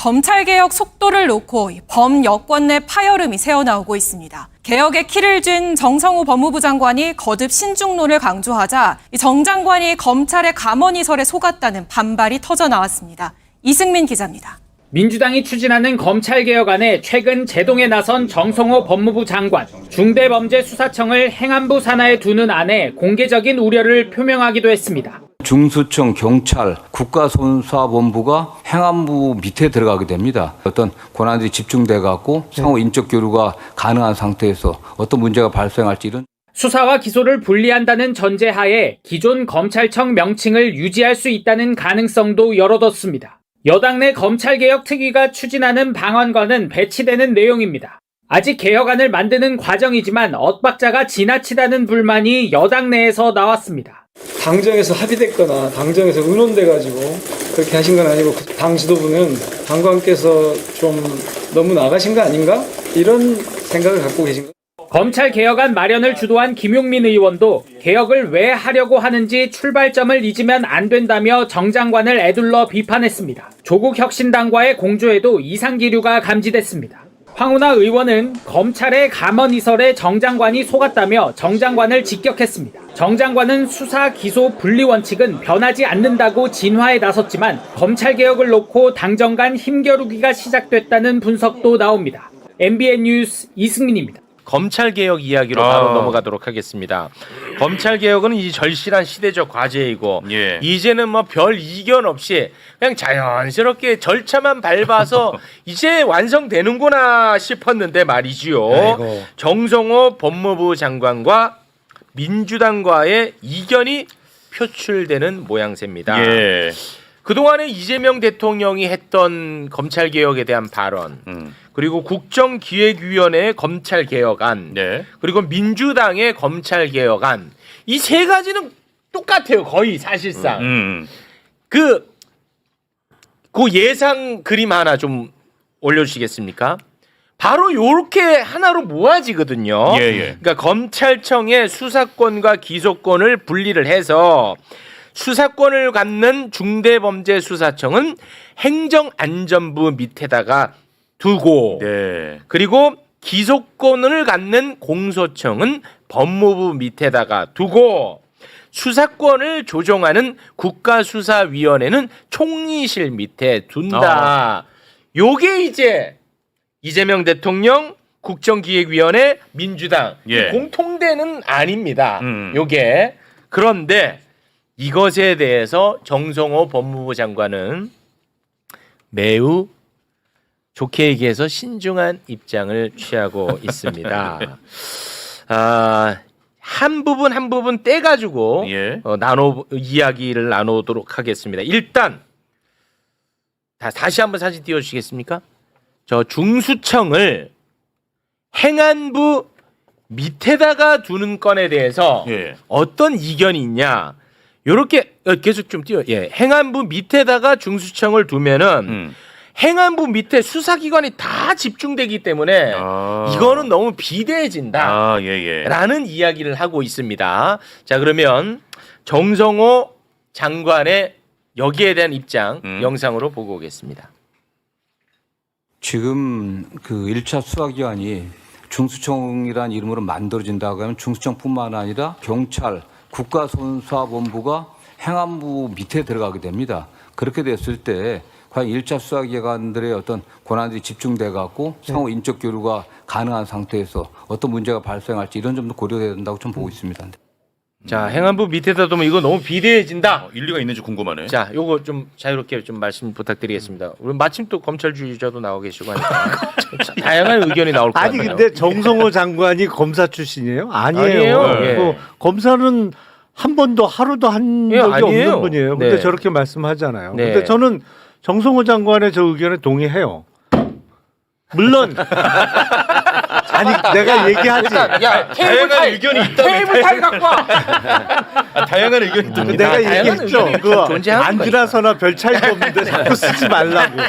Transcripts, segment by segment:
검찰개혁 속도를 놓고 범여권 내 파열음이 새어나오고 있습니다. 개혁의 키를 쥔 정성호 법무부 장관이 거듭 신중론을 강조하자 정 장관이 검찰의 감언이설에 속았다는 반발이 터져나왔습니다. 이승민 기자입니다. 민주당이 추진하는 검찰개혁안에 최근 제동에 나선 정성호 법무부 장관, 중대범죄수사청을 행안부 산하에 두는 안에 공개적인 우려를 표명하기도 했습니다. 중수청, 경찰, 국가수사본부가 행안부 밑에 들어가게 됩니다. 어떤 권한들이 집중돼 갖고 상호 인적 교류가 가능한 상태에서 어떤 문제가 발생할지 이런 수사와 기소를 분리한다는 전제하에 기존 검찰청 명칭을 유지할 수 있다는 가능성도 열어뒀습니다. 여당 내 검찰개혁 특위가 추진하는 방안과는 배치되는 내용입니다. 아직 개혁안을 만드는 과정이지만 엇박자가 지나치다는 불만이 여당 내에서 나왔습니다. 당정에서 합의됐거나 당정에서 의논돼가지고 그렇게 하신 건 아니고 당 지도부는 장관께서 좀 너무 나가신 거 아닌가? 이런 생각을 갖고 계신 거예요. 검찰 개혁안 마련을 주도한 김용민 의원도 개혁을 왜 하려고 하는지 출발점을 잊으면 안 된다며 정 장관을 에둘러 비판했습니다. 조국 혁신당과의 공조에도 이상 기류가 감지됐습니다. 황운하 의원은 검찰의 감언이설에 정 장관이 속았다며 정 장관을 직격했습니다. 정 장관은 수사, 기소, 분리 원칙은 변하지 않는다고 진화에 나섰지만 검찰개혁을 놓고 당정 간 힘겨루기가 시작됐다는 분석도 나옵니다. MBN 뉴스 이승민입니다. 검찰개혁 이야기로 바로 넘어가도록 하겠습니다. 검찰개혁은 이 절실한 시대적 과제이고 이제는 뭐 별 이견 없이 그냥 자연스럽게 절차만 밟아서 이제 완성되는구나 싶었는데 말이지요. 아이고. 정성호 법무부 장관과 민주당과의 이견이 표출되는 모양새입니다. 예. 그동안에 이재명 대통령이 했던 검찰개혁에 대한 발언 그리고 국정기획위원회의 검찰개혁안 그리고 민주당의 검찰개혁안 이 세 가지는 똑같아요. 거의 사실상 그 예상 그림 하나 좀 올려주시겠습니까? 바로 요렇게 하나로 모아지거든요. 그러니까 검찰청의 수사권과 기소권을 분리를 해서 수사권을 갖는 중대범죄수사청은 행정안전부 밑에다가 두고 그리고 기소권을 갖는 공소청은 법무부 밑에다가 두고 수사권을 조정하는 국가수사위원회는 총리실 밑에 둔다. 요게 이제 이재명 대통령 국정기획위원회 민주당 공통되는 안입니다. 요게 그런데 이것에 대해서 정성호 법무부 장관은 매우 좋게 얘기해서 신중한 입장을 취하고 있습니다. 한 부분 떼가지고 이야기를 나누도록 하겠습니다. 일단 다시 한번 사진 띄워주시겠습니까? 저 중수청을 행안부 밑에다가 두는 건에 대해서 어떤 이견이 있냐? 요렇게 계속 좀 띄워. 행안부 밑에다가 중수청을 두면은 행안부 밑에 수사기관이 다 집중되기 때문에 이거는 너무 비대해진다. 라는 이야기를 하고 있습니다. 자, 그러면 정성호 장관의 여기에 대한 입장 영상으로 보고 오겠습니다. 지금 그 1차 수사기관이 중수청이라는 이름으로 만들어진다고 하면 중수청뿐만 아니라 경찰, 국가수사본부가 행안부 밑에 들어가게 됩니다. 그렇게 됐을 때 과연 1차 수사기관들의 어떤 권한들이 집중돼 갖고 상호 인적 교류가 가능한 상태에서 어떤 문제가 발생할지 이런 점도 고려돼야 된다고 좀 보고 있습니다. 자, 행안부 밑에다 두면 이거 너무 비대해진다. 일리가 있는지 궁금하네. 자, 요거 좀 자유롭게 좀 말씀 부탁드리겠습니다. 우리 마침 또 검찰주의자도 나오고 계시고 하니까 다양한 의견이 나올 것 같아요. 아니 근데 정성호 장관이 검사 출신이에요? 아니에요. 검사는 한 번도 하루도 한 적이 없는 분이에요. 근데 저렇게 말씀하잖아요. 근데 저는 정성호 장관의 저 의견에 동의해요. 물론 아니 내가 얘기하지. 야, 다양한 의견이 있다. 테이블 타일 갖고 와. 다양한 의견이 있다. 내가 얘기했죠. 그 안드라서나 별 차이도 없는데 자꾸 쓰지 말라고.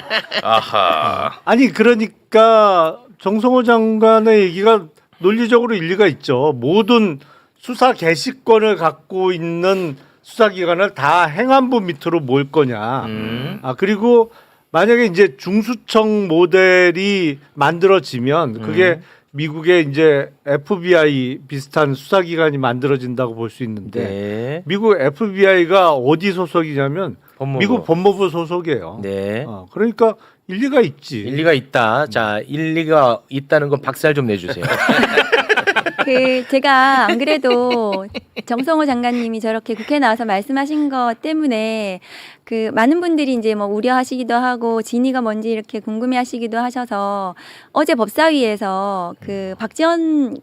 아하. 아니 그러니까 정성호 장관의 얘기가 논리적으로 일리가 있죠. 모든 수사 개시권을 갖고 있는 수사기관을 다 행안부 밑으로 모을 거냐. 그리고 만약에 이제 중수청 모델이 만들어지면 그게 미국의 이제 FBI 비슷한 수사기관이 만들어진다고 볼 수 있는데 네. 미국 FBI가 어디 소속이냐면 법무부. 미국 법무부 소속이에요. 네. 그러니까 일리가 있지. 일리가 있다. 자, 일리가 있다는 건 박살 좀 내주세요. 제가 안 그래도 정성호 장관님이 저렇게 국회에 나와서 말씀하신 것 때문에 많은 분들이 이제 뭐 우려하시기도 하고 진위가 뭔지 이렇게 궁금해하시기도 하셔서 어제 법사위에서 박지원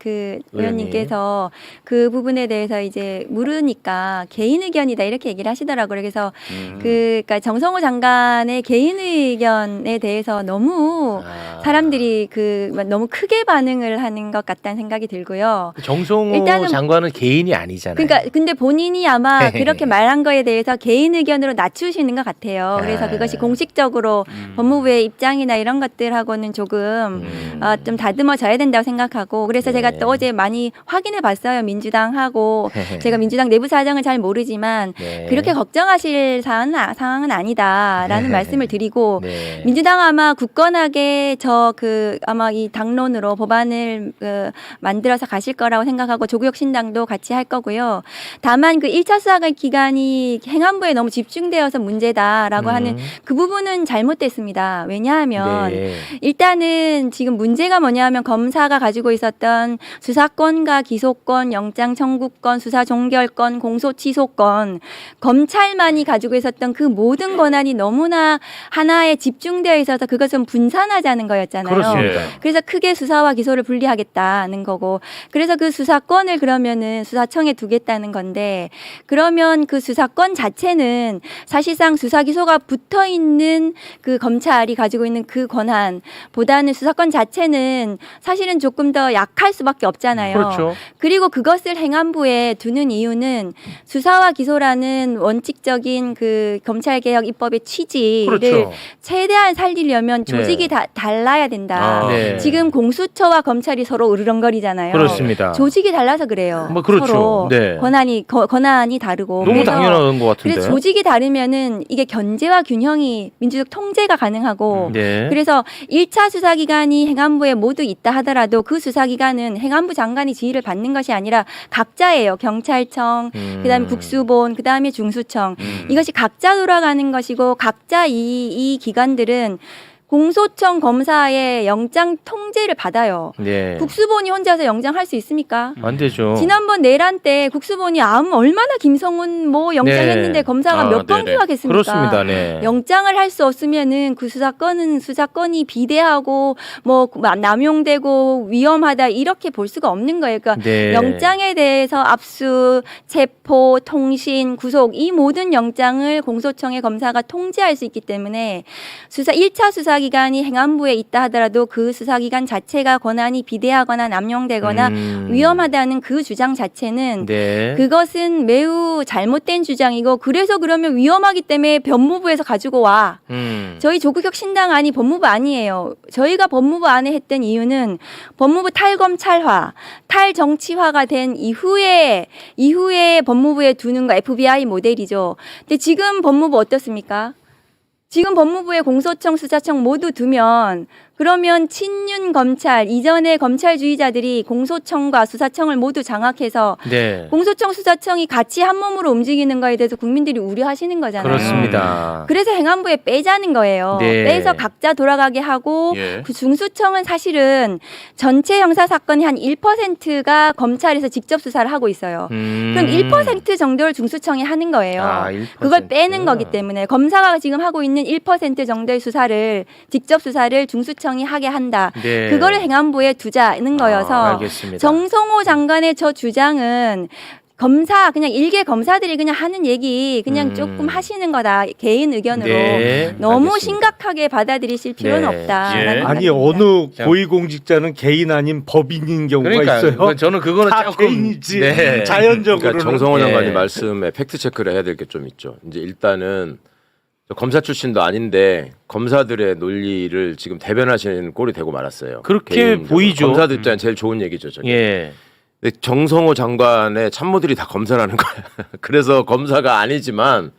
의원님께서 그 부분에 대해서 이제 물으니까 개인 의견이다 이렇게 얘기를 하시더라고요. 그래서 그러니까 정성호 장관의 개인 의견에 대해서 너무 사람들이 너무 크게 반응을 하는 것 같다는 생각이 들고요. 정성호 일단은 장관은 개인이 아니잖아요. 그러니까 근데 본인이 아마 그렇게 말한 거에 대해서 개인 의견으로 낮추시는 것 같아요. 그래서 그것이 공식적으로 법무부의 입장이나 이런 것들하고는 조금 좀 다듬어져야 된다고 생각하고 그래서 제가 또 어제 많이 확인해 봤어요. 민주당하고 제가 민주당 내부 사정을 잘 모르지만 그렇게 걱정하실 상황은 아니다라는 말씀을 드리고 민주당 아마 굳건하게 아마 이 당론으로 법안을 만들어서 가실 거라고 생각하고 조국혁신당도 같이 할 거고요. 다만 1차 수사 기간이 행안부에 너무 집중되어서 문제다라고 하는 그 부분은 잘못됐습니다. 왜냐하면 일단은 지금 문제가 뭐냐면 검사가 가지고 있었던 수사권과 기소권, 영장 청구권, 수사 종결권, 공소 취소권, 검찰만이 가지고 있었던 그 모든 권한이 너무나 하나에 집중되어 있어서 그것은 분산하자는 거였잖아요. 그렇습니다. 그래서 크게 수사와 기소를 분리하겠다는 거고 그래서 그 수사권을 그러면은 수사청에 두겠다는 건데 그러면 그 수사권 자체는 사실상 수사 기소가 붙어 있는 그 검찰이 가지고 있는 그 권한보다는 수사권 자체는 사실은 조금 더 약할 수밖에 없잖아요. 그렇죠. 그리고 그것을 행안부에 두는 이유는 수사와 기소라는 원칙적인 검찰개혁 입법의 취지를 그렇죠. 최대한 살리려면 조직이 달라야 된다. 지금 공수처와 검찰이 서로 으르렁거리잖아요. 그렇습니다. 조직이 달라서 그래요. 뭐 그렇죠. 서로 네. 권한이 다르고. 너무 그래서 당연한 것 같은데. 그래서 조직이 다르면은 이게 견제와 균형이 민주적 통제가 가능하고 그래서 1차 수사기관이 행안부에 모두 있다 하더라도 그 수사기관은 행안부 장관이 지휘를 받는 것이 아니라 각자예요. 경찰청, 그다음에 국수본, 그다음에 중수청. 이것이 각자 돌아가는 것이고 각자 이 기관들은 공소청 검사의 영장 통제를 받아요. 국수본이 혼자서 영장할 수 있습니까? 안 되죠. 지난번 내란 때 국수본이 얼마나 김성훈 영장했는데 검사가 몇 번 기각했습니까? 그렇습니다. 영장을 할 수 없으면은 그 수사권이 비대하고 남용되고 위험하다 이렇게 볼 수가 없는 거예요. 그러니까 영장에 대해서 압수, 체포, 통신, 구속 이 모든 영장을 공소청의 검사가 통제할 수 있기 때문에 1차 수사기관이 행안부에 있다 하더라도 그 수사기관 자체가 권한이 비대하거나 남용되거나 위험하다는 그 주장 자체는 그것은 매우 잘못된 주장이고 그래서 그러면 위험하기 때문에 법무부에서 가지고 와. 저희 조국혁신당 안이 법무부 안이에요. 저희가 법무부 안에 했던 이유는 법무부 탈검찰화, 탈정치화가 된 이후에 법무부에 두는 거 FBI 모델이죠. 근데 지금 법무부 어떻습니까? 지금 법무부에 공소청, 수사청 모두 두면 그러면 친윤 검찰, 이전의 검찰주의자들이 공소청과 수사청을 모두 장악해서 공소청, 수사청이 같이 한 몸으로 움직이는 거에 대해서 국민들이 우려하시는 거잖아요. 그렇습니다. 그래서 행안부에 빼자는 거예요. 빼서 각자 돌아가게 하고 그 중수청은 사실은 전체 형사사건의 한 1%가 검찰에서 직접 수사를 하고 있어요. 그럼 1% 정도를 중수청이 하는 거예요. 1%. 그걸 빼는 거기 때문에 검사가 지금 하고 있는 1% 정도의 직접 수사를 중수청이 하게 한다. 그거를 행안부에 두자는 거여서 알겠습니다. 정성호 장관의 저 주장은 그냥 일개 검사들이 그냥 하는 얘기 그냥 조금 하시는 거다. 개인 의견으로 너무 알겠습니다. 심각하게 받아들이실 필요는 없다. 아니 어느 고위공직자는 개인 아닌 법인인 경우가 있어요. 저는 그거는 다 조금 개인이지. 자연적으로. 그러니까 정성호 장관이 말씀에 팩트 체크를 해야 될 게 좀 있죠. 이제 일단은 검사 출신도 아닌데 검사들의 논리를 지금 대변하시는 꼴이 되고 말았어요. 그렇게 개인적으로. 보이죠. 검사들 입장에 제일 좋은 얘기죠. 저게. 근데 정성호 장관의 참모들이 다 검사라는 거야. 그래서 검사가 아니지만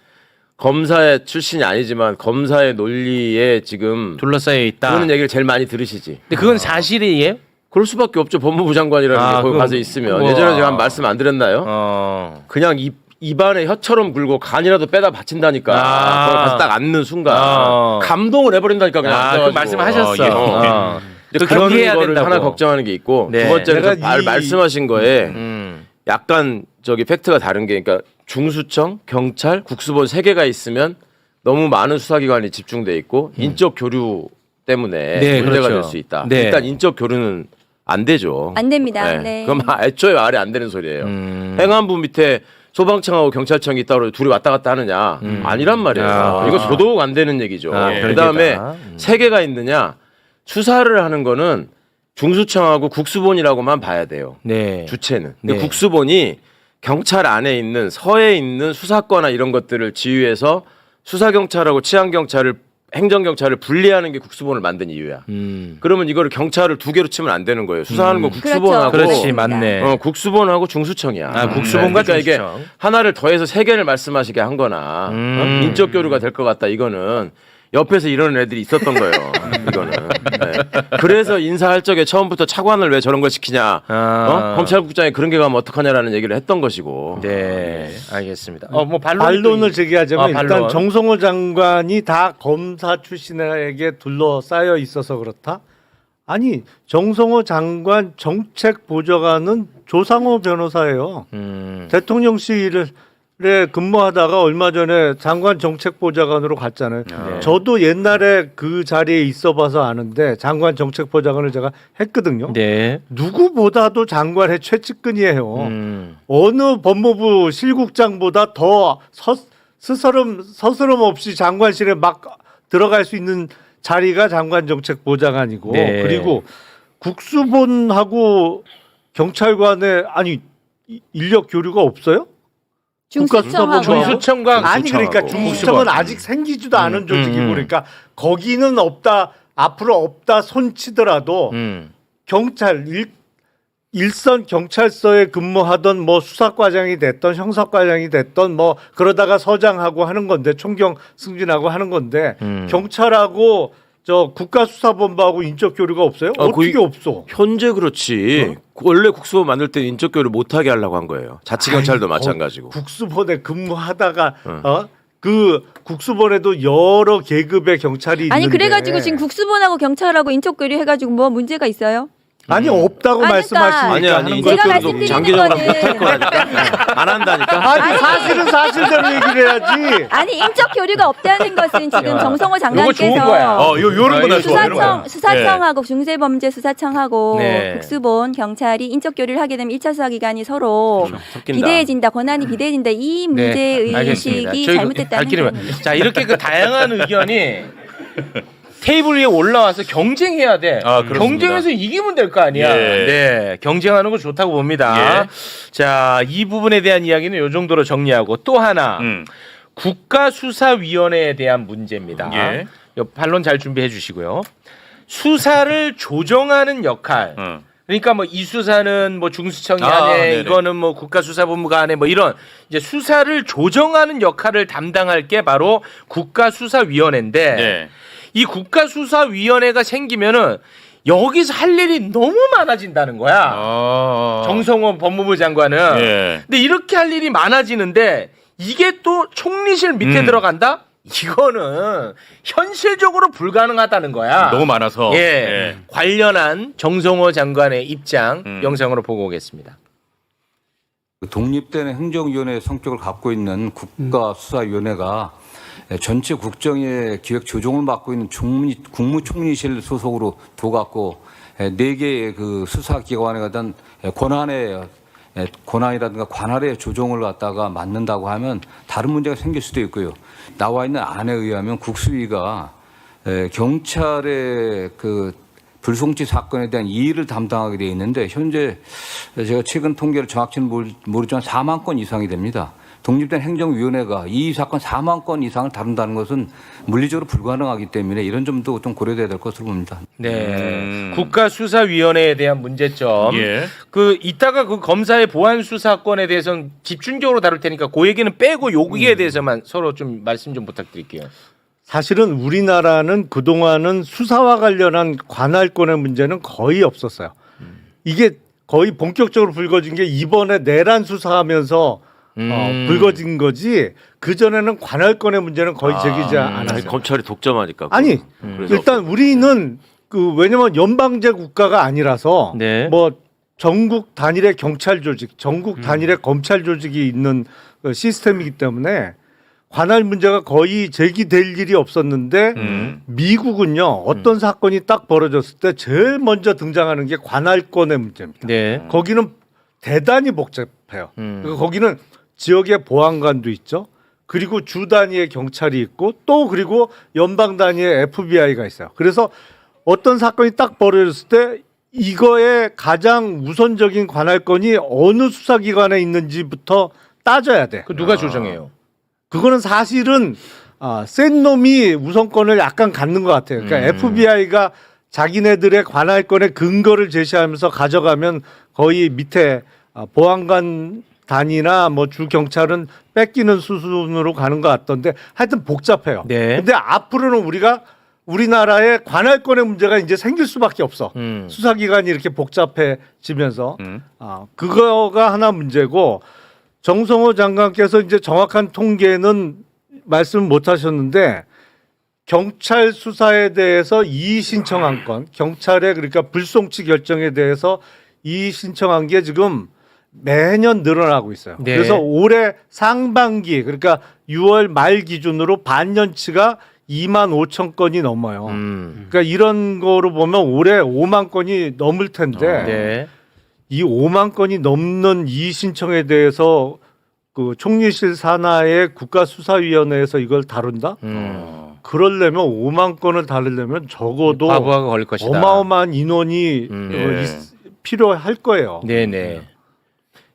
검사의 출신이 아니지만 검사의 논리에 지금 둘러싸여 있다. 그런 얘기를 제일 많이 들으시지. 근데 그건 사실이에요? 그럴 수밖에 없죠. 법무부 장관이라는 게 거기 가서 있으면. 예전에 제가 한 말씀 안 드렸나요? 그냥 입안에 혀처럼 굴고 간이라도 빼다 바친다니까. 거기 가서 딱 앉는 순간 감동을 해버린다니까 그냥 앉아가지고. 그 말씀하셨어. 근데 그런 거를 하나 걱정하는 게 있고 네. 두 번째는 말씀하신 거에 약간 저기 팩트가 다른 게 그러니까 중수청, 경찰, 국수본 3개가 있으면 너무 많은 수사기관이 집중돼 있고 인적 교류 때문에 네, 문제가 그렇죠. 될 수 있다. 네. 일단 인적 교류는 안 되죠. 안 됩니다. 네. 네. 그럼 애초에 말이 안 되는 소리예요. 행안부 밑에 소방청하고 경찰청이 있다고 둘이 왔다 갔다 하느냐? 아니란 말이에요. 이거 더더욱 안 되는 얘기죠. 그다음에 3개가 있느냐? 수사를 하는 거는 중수청하고 국수본이라고만 봐야 돼요. 네. 주체는. 근데 네. 국수본이 경찰 안에 있는 서에 있는 수사권이나 이런 것들을 지휘해서 수사경찰하고 치안경찰을 행정경찰을 분리하는 게 국수본을 만든 이유야. 그러면 이거를 경찰을 2개로 치면 안 되는 거예요. 수사하는 거 국수본하고 그렇지, 맞네. 국수본하고 중수청이야. 국수본과 그러니까 이게 중수청. 하나를 더해서 3개를 말씀하시게 한 거나 인적 교류가 될 것 같다. 이거는 옆에서 이런 애들이 있었던 거예요. 이거는. 네. 그래서 인사할 적에 처음부터 차관을 왜 저런 걸 시키냐. 검찰국장이 그런 게 가면 어떡하냐라는 얘기를 했던 것이고. 네, 알겠습니다. 뭐 반론을 제기하자면 일단 반론. 정성호 장관이 다 검사 출신에게 둘러싸여 있어서 그렇다? 아니 정성호 장관 정책보좌관은 조상호 변호사예요. 대통령실에 근무하다가 얼마 전에 장관 정책보좌관으로 갔잖아요. 저도 옛날에 그 자리에 있어봐서 아는데 장관 정책보좌관을 제가 했거든요. 네. 누구보다도 장관의 최측근이에요. 어느 법무부 실국장보다 더 스스럼 없이 장관실에 막 들어갈 수 있는 자리가 장관 정책보좌관이고 네. 그리고 국수본하고 경찰관의 아니 인력 교류가 없어요? 중수청하고 중수청과 아니 그러니까 국수본하고. 중수청은 아직 생기지도 않은 조직이고 그러니까 거기는 없다 앞으로 없다 손치더라도 경찰 일선 경찰서에 근무하던 뭐 수사과장이 됐던 형사과장이 됐던 뭐 그러다가 서장하고 하는 건데 총경 승진하고 하는 건데 경찰하고 저 국가수사본부하고 인적 교류가 없어요? 어떻게 없어? 현재 그렇지. 원래 국수본 만들 때 인적 교류 못하게 하려고 한 거예요. 자치경찰도 마찬가지고. 국수본에 근무하다가 그 국수본에도 여러 계급의 경찰이 아니 있는데 그래가지고 지금 국수본하고 경찰하고 인적 교류 해가지고 뭐 문제가 있어요? 아니 없다고 아니, 말씀하시니까 아니 하는 인적 제가 거죠. 교류도 말씀드리는 장기적으로 거는- 못할 거라니까. 안 한다니까. 아니 사실은 사실대로 얘기를 해야지. 아니 인적 교류가 없다는 것은 지금 정성호 이거 좋은 거야. 장관께서 요런 거나 좋아. 이런 거. 수사청하고 중대범죄수사청하고 네. 국수본 경찰이 인적 교류를 하게 되면 1차 수사기관이 서로 섞인다. 비대해진다, 권한이 비대해진다 이 문제 알겠습니다. 의식이 저희 잘못됐다는 밝히려면. 거예요. 자, 이렇게 그 다양한 의견이 테이블 위에 올라와서 경쟁해야 돼. 그렇습니다. 경쟁해서 이기면 될 거 아니야. 예. 네, 경쟁하는 거 좋다고 봅니다. 예. 자, 이 부분에 대한 이야기는 이 정도로 정리하고 또 하나 국가수사위원회에 대한 문제입니다. 예. 이 반론 잘 준비해 주시고요. 수사를 조정하는 역할. 그러니까 뭐 이 수사는 뭐 중수청이 하네, 네네. 이거는 뭐 국가수사본부가 하네, 뭐 이런 이제 수사를 조정하는 역할을 담당할 게 바로 국가수사위원회인데. 네. 이 국가수사위원회가 생기면은 여기서 할 일이 너무 많아진다는 거야. 정성호 법무부 장관은. 예. 근데 이렇게 할 일이 많아지는데 이게 또 총리실 밑에 들어간다? 이거는 현실적으로 불가능하다는 거야. 너무 많아서. 예. 예. 관련한 정성호 장관의 입장 영상으로 보고 오겠습니다. 독립된 행정위원회 성격을 갖고 있는 국가수사위원회가 전체 국정의 기획 조정을 맡고 있는 국무총리실 소속으로 둬갖고 4개의 그 수사기관에 대한 권한이라든가 관할의 조정을 갖다가 맡는다고 하면 다른 문제가 생길 수도 있고요. 나와 있는 안에 의하면 국수위가 경찰의 그 불송치 사건에 대한 이의를 담당하게 되어 있는데 현재 제가 최근 통계를 정확히는 모르지만 4만 건 이상이 됩니다. 독립된 행정위원회가 이 사건 4만 건 이상을 다룬다는 것은 물리적으로 불가능하기 때문에 이런 점도 좀 고려돼야 될 것으로 봅니다. 네. 국가수사위원회에 대한 문제점. 예. 그 이따가 그 검사의 보안 수사권에 대해서는 집중적으로 다룰 테니까 그 얘기는 빼고 여기에 대해서만 서로 좀 말씀 좀 부탁드릴게요. 사실은 우리나라는 그동안은 수사와 관련한 관할권의 문제는 거의 없었어요. 이게 거의 본격적으로 불거진 게 이번에 내란 수사하면서 불거진 거지 그전에는 관할권의 문제는 거의 제기지 않았어요. 검찰이 독점하니까. 아니 일단 우리는 그 왜냐면 연방제 국가가 아니라서 네. 뭐 전국 단일의 경찰 조직, 전국 단일의 검찰 조직이 있는 그 시스템이기 때문에 관할 문제가 거의 제기될 일이 없었는데 미국은요 어떤 사건이 딱 벌어졌을 때 제일 먼저 등장하는 게 관할권의 문제입니다. 네. 거기는 대단히 복잡해요. 그러니까 거기는 지역의 보안관도 있죠. 그리고 주 단위의 경찰이 있고 또 그리고 연방 단위의 FBI가 있어요. 그래서 어떤 사건이 딱 벌어졌을 때 이거의 가장 우선적인 관할권이 어느 수사기관에 있는지부터 따져야 돼. 그 누가 조정해요? 그거는 사실은 센 놈이 우선권을 약간 갖는 것 같아요. 그러니까 FBI가 자기네들의 관할권의 근거를 제시하면서 가져가면 거의 밑에 보안관 단위나 뭐 주 경찰은 뺏기는 수순으로 가는 것 같던데 하여튼 복잡해요. 네. 근데 앞으로는 우리나라의 관할권의 문제가 이제 생길 수밖에 없어. 수사기관이 이렇게 복잡해지면서 그거가 하나 문제고. 정성호 장관께서 이제 정확한 통계는 말씀 못 하셨는데 경찰 수사에 대해서 이의 신청한 건 경찰의 그러니까 불송치 결정에 대해서 이의 신청한 게 지금 매년 늘어나고 있어요. 네. 그래서 올해 상반기 그러니까 6월 말 기준으로 반년치가 2만 5천 건이 넘어요. 그러니까 이런 거로 보면 올해 5만 건이 넘을 텐데 네. 이 5만 건이 넘는 이의 신청에 대해서 그 총리실 산하의 국가수사위원회에서 이걸 다룬다? 그러려면 5만 건을 다루려면 적어도 과부하가 걸릴 것이다. 어마어마한 인원이 필요할 거예요. 네네.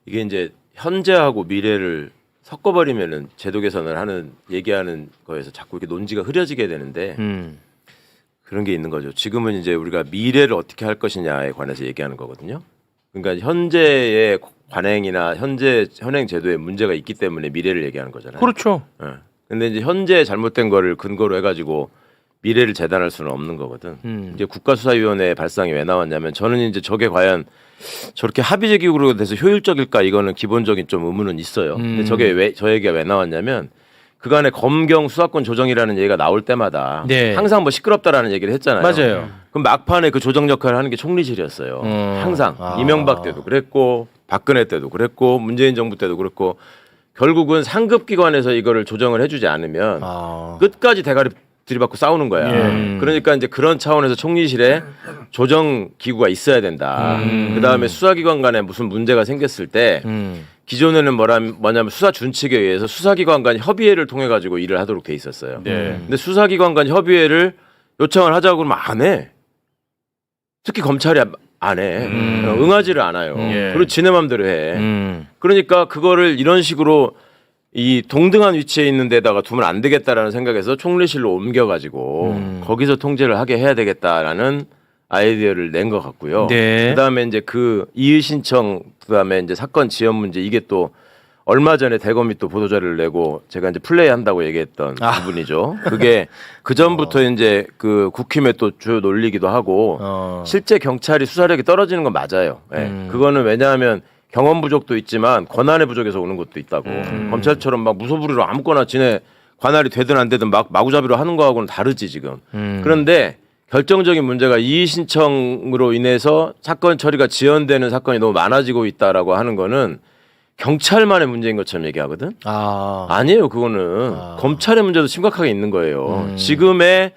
이게 이제 현재하고 미래를 섞어버리면은 제도 개선을 얘기하는 거에서 자꾸 이렇게 논지가 흐려지게 되는데 그런 게 있는 거죠. 지금은 이제 우리가 미래를 어떻게 할 것이냐에 관해서 얘기하는 거거든요. 그러니까 현재의 관행이나 현행 제도에 문제가 있기 때문에 미래를 얘기하는 거잖아요. 그렇죠. 예. 근데 이제 현재 잘못된 거를 근거로 해가지고 미래를 재단할 수는 없는 거거든. 이제 국가수사위원회 발상이 왜 나왔냐면 저는 이제 저게 과연 저렇게 합의제 기구로 돼서 효율적일까 이거는 기본적인 좀 의문은 있어요. 근데 저게 저 얘기가 왜 나왔냐면 그간의 검경 수사권 조정이라는 얘기가 나올 때마다 네. 항상 뭐 시끄럽다라는 얘기를 했잖아요. 맞아요. 그럼 막판에 그 조정 역할을 하는 게 총리실이었어요. 항상 이명박 때도 그랬고 박근혜 때도 그랬고 문재인 정부 때도 그랬고 결국은 상급 기관에서 이거를 조정을 해주지 않으면 끝까지 대가리 들이받고 싸우는 거야. 그러니까 이제 그런 차원에서 총리실에 조정 기구가 있어야 된다. 그 다음에 수사기관 간에 무슨 문제가 생겼을 때 기존에는 뭐냐면 수사 준칙에 의해서 수사기관 간 협의회를 통해 가지고 일을 하도록 돼 있었어요. 근데 수사기관 간 협의회를 요청을 하자고 그러면 안 해. 특히 검찰이 안 해. 응하지를 않아요. 그리고 지네 맘대로 해. 그러니까 그거를 이런 식으로 이 동등한 위치에 있는 데다가 두면 안 되겠다라는 생각에서 총리실로 옮겨가지고 거기서 통제를 하게 해야 되겠다라는 아이디어를 낸 것 같고요. 네. 그다음에 이제 그 이의 신청 그다음에 이제 사건 지연 문제 이게 또 얼마 전에 대검이 또 보도자료를 내고 제가 이제 플레이한다고 얘기했던 부분이죠. 그게 그 전부터 이제 그 국힘의 또 주요 논리기도 하고 실제 경찰이 수사력이 떨어지는 건 맞아요. 네. 그거는 왜냐하면 경험 부족도 있지만 권한의 부족에서 오는 것도 있다고. 검찰처럼 막 무소불위로 아무거나 지네 관할이 되든 안 되든 막 마구잡이로 하는 거하고는 다르지 지금. 그런데 결정적인 문제가 이의 신청으로 인해서 사건 처리가 지연되는 사건이 너무 많아지고 있다라고 하는 거는 경찰만의 문제인 것처럼 얘기하거든. 아니에요. 그거는 검찰의 문제도 심각하게 있는 거예요. 지금의